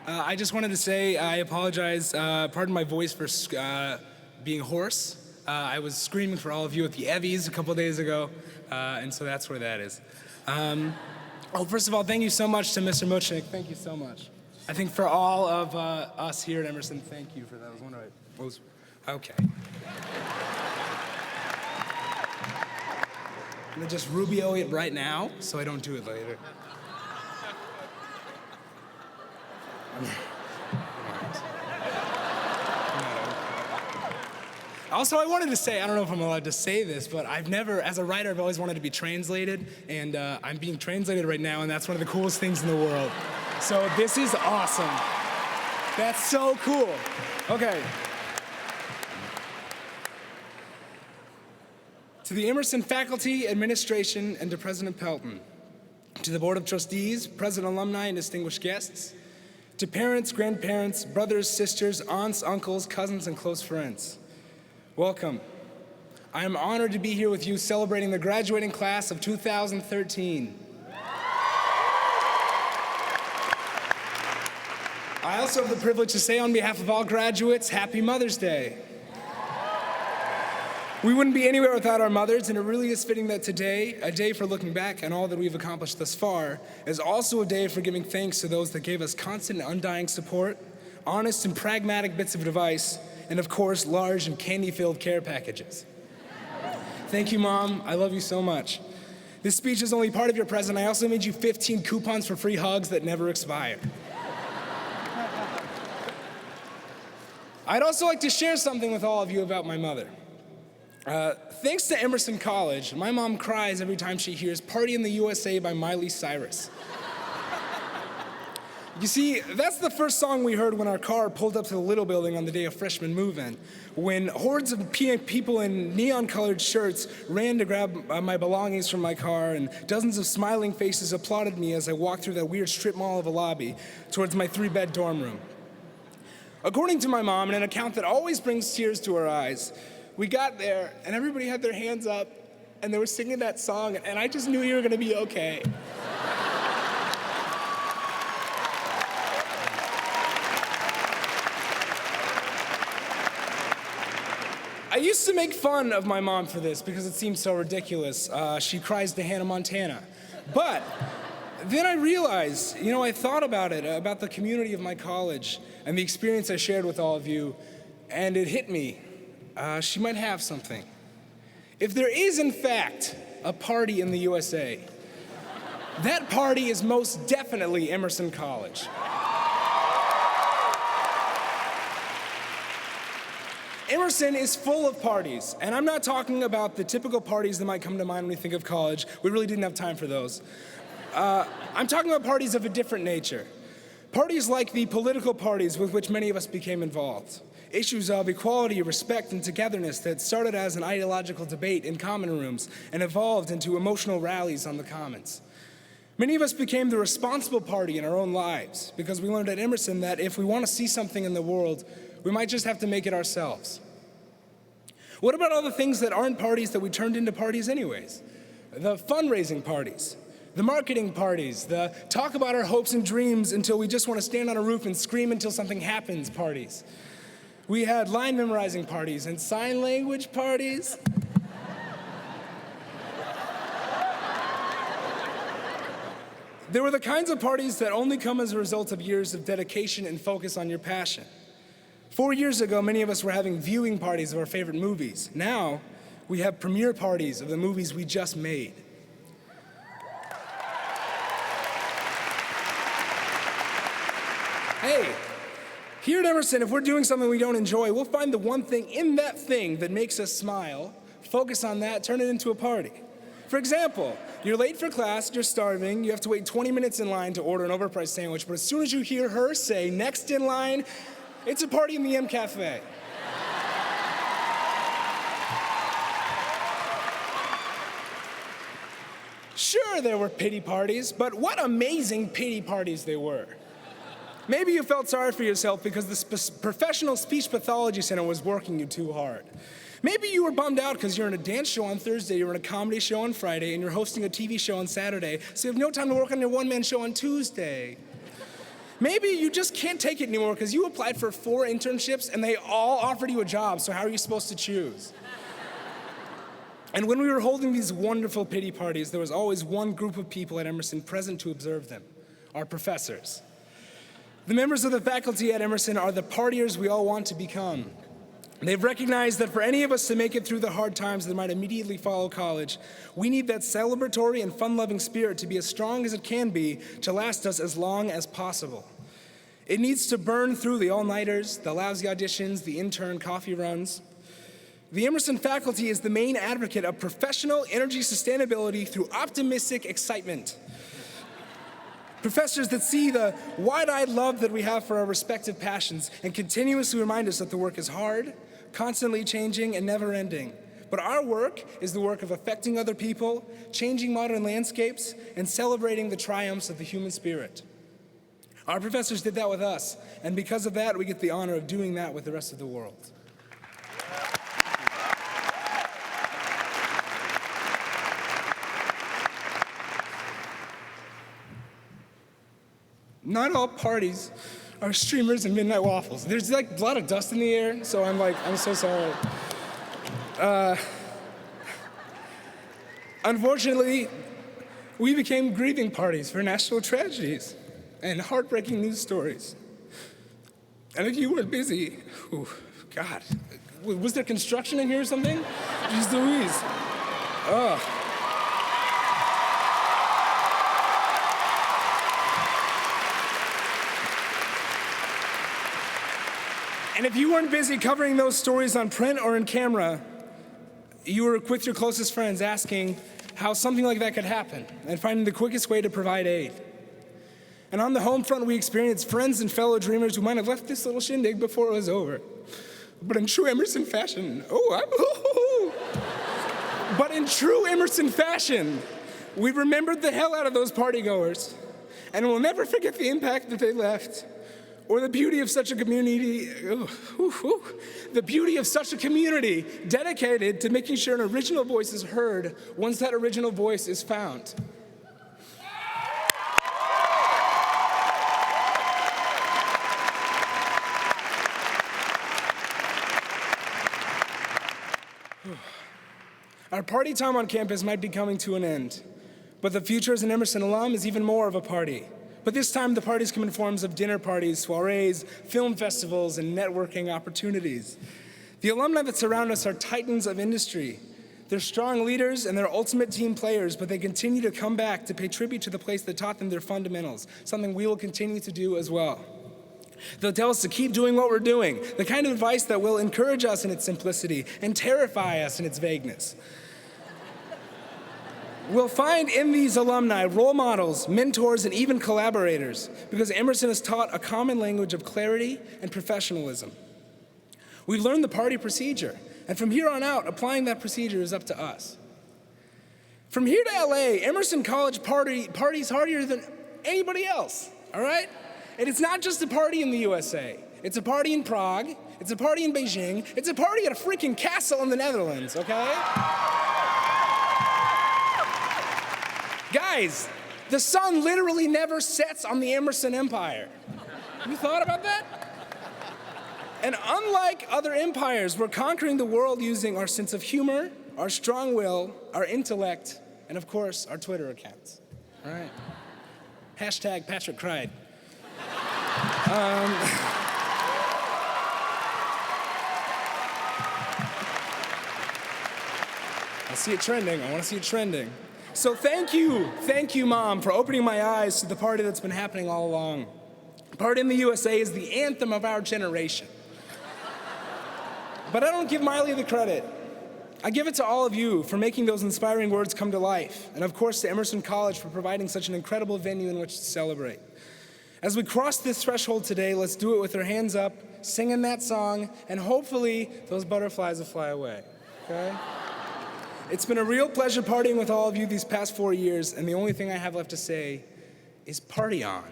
I just wanted to say I apologize. Pardon my voice for being hoarse. I was screaming for all of you at the Evvies a couple days ago, and so that's where that is. First of all, thank you so much to Mr. Muchnick. Thank you so much. I think for all of us here at Emerson, thank you for that. Okay. I'm gonna just Rubio it right now, so I don't do it later. Also, I wanted to say, I don't know if I'm allowed to say this, but as a writer, I've always wanted to be translated, and I'm being translated right now, and that's one of the coolest things in the world. So this is awesome. That's so cool. Okay. To the Emerson faculty, administration, and to President Pelton, to the Board of Trustees, President alumni, and distinguished guests, to parents, grandparents, brothers, sisters, aunts, uncles, cousins, and close friends, welcome. I am honored to be here with you celebrating the graduating class of 2013. I also have the privilege to say on behalf of all graduates, Happy Mother's Day. We wouldn't be anywhere without our mothers, and it really is fitting that today, a day for looking back on all that we've accomplished thus far, is also a day for giving thanks to those that gave us constant and undying support, honest and pragmatic bits of advice, and of course, large and candy-filled care packages. Thank you, Mom. I love you so much. This speech is only part of your present. I also made you 15 coupons for free hugs that never expire. I'd also like to share something with all of you about my mother. Thanks to Emerson College, my mom cries every time she hears Party in the USA by Miley Cyrus. You see, that's the first song we heard when our car pulled up to the Little Building on the day of freshman move-in, when hordes of people in neon-colored shirts ran to grab my belongings from my car, and dozens of smiling faces applauded me as I walked through that weird strip mall of a lobby towards my 3-bed dorm room. According to my mom, in an account that always brings tears to her eyes, we got there, and everybody had their hands up, and they were singing that song, and I just knew you were gonna be okay. I used to make fun of my mom for this because it seemed so ridiculous. She cries to Hannah Montana. But then I realized, I thought about it, about the community of my college and the experience I shared with all of you, and it hit me. She might have something. If there is, in fact, a party in the USA, that party is most definitely Emerson College. Emerson is full of parties, and I'm not talking about the typical parties that might come to mind when we think of college. We really didn't have time for those. I'm talking about parties of a different nature. Parties like the political parties with which many of us became involved. Issues of equality, respect, and togetherness that started as an ideological debate in common rooms and evolved into emotional rallies on the commons. Many of us became the responsible party in our own lives because we learned at Emerson that if we want to see something in the world, we might just have to make it ourselves. What about all the things that aren't parties that we turned into parties anyways? The fundraising parties, the marketing parties, the talk about our hopes and dreams until we just want to stand on a roof and scream until something happens parties. We had line memorizing parties and sign language parties. There were the kinds of parties that only come as a result of years of dedication and focus on your passion. 4 years ago, many of us were having viewing parties of our favorite movies. Now, we have premiere parties of the movies we just made. Hey, here at Emerson, if we're doing something we don't enjoy, we'll find the one thing in that thing that makes us smile, focus on that, turn it into a party. For example, you're late for class, you're starving, you have to wait 20 minutes in line to order an overpriced sandwich, but as soon as you hear her say, next in line, it's a party in the M Cafe. Sure, there were pity parties, but what amazing pity parties they were. Maybe you felt sorry for yourself because the professional speech pathology center was working you too hard. Maybe you were bummed out because you're in a dance show on Thursday, you're in a comedy show on Friday, and you're hosting a TV show on Saturday, so you have no time to work on your one-man show on Tuesday. Maybe you just can't take it anymore because you applied for 4 internships and they all offered you a job, so how are you supposed to choose? And when we were holding these wonderful pity parties, there was always one group of people at Emerson present to observe them, our professors. The members of the faculty at Emerson are the partiers we all want to become. They've recognized that for any of us to make it through the hard times that might immediately follow college, we need that celebratory and fun-loving spirit to be as strong as it can be to last us as long as possible. It needs to burn through the all-nighters, the lousy auditions, the intern coffee runs. The Emerson faculty is the main advocate of professional energy sustainability through optimistic excitement. Professors that see the wide-eyed love that we have for our respective passions and continuously remind us that the work is hard, constantly changing, and never-ending. But our work is the work of affecting other people, changing modern landscapes, and celebrating the triumphs of the human spirit. Our professors did that with us, and because of that, we get the honor of doing that with the rest of the world. Not all parties are streamers and midnight waffles. There's like a lot of dust in the air, so I'm so sorry. Unfortunately, we became grieving parties for national tragedies and heartbreaking news stories. And if you weren't busy, God, was there construction in here or something? Jeez Louise. Oh. And if you weren't busy covering those stories on print or in camera, you were with your closest friends asking how something like that could happen and finding the quickest way to provide aid. And on the home front, we experienced friends and fellow dreamers who might have left this little shindig before it was over. But in true Emerson fashion, but in true Emerson fashion, we remembered the hell out of those partygoers, and we'll never forget the impact that they left. Or the beauty of such a community, the beauty of such a community dedicated to making sure an original voice is heard once that original voice is found. Our party time on campus might be coming to an end, but the future as an Emerson alum is even more of a party. But this time, the parties come in forms of dinner parties, soirees, film festivals, and networking opportunities. The alumni that surround us are titans of industry. They're strong leaders and they're ultimate team players, but they continue to come back to pay tribute to the place that taught them their fundamentals, something we will continue to do as well. They'll tell us to keep doing what we're doing, the kind of advice that will encourage us in its simplicity and terrify us in its vagueness. We'll find in these alumni role models, mentors, and even collaborators, because Emerson has taught a common language of clarity and professionalism. We've learned the party procedure, and from here on out, applying that procedure is up to us. From here to LA, Emerson College parties harder than anybody else, all right? And it's not just a party in the USA. It's a party in Prague, it's a party in Beijing, it's a party at a freaking castle in the Netherlands, okay? Guys, the sun literally never sets on the Emerson Empire. You thought about that? And unlike other empires, we're conquering the world using our sense of humor, our strong will, our intellect, and of course, our Twitter accounts. All right. Hashtag Patrick cried. I see it trending. I want to see it trending. So thank you, Mom, for opening my eyes to the party that's been happening all along. Party in the USA is the anthem of our generation. But I don't give Miley the credit. I give it to all of you for making those inspiring words come to life, and of course to Emerson College for providing such an incredible venue in which to celebrate. As we cross this threshold today, let's do it with our hands up, singing that song, and hopefully those butterflies will fly away, okay? It's been a real pleasure partying with all of you these past 4 years, and the only thing I have left to say is party on.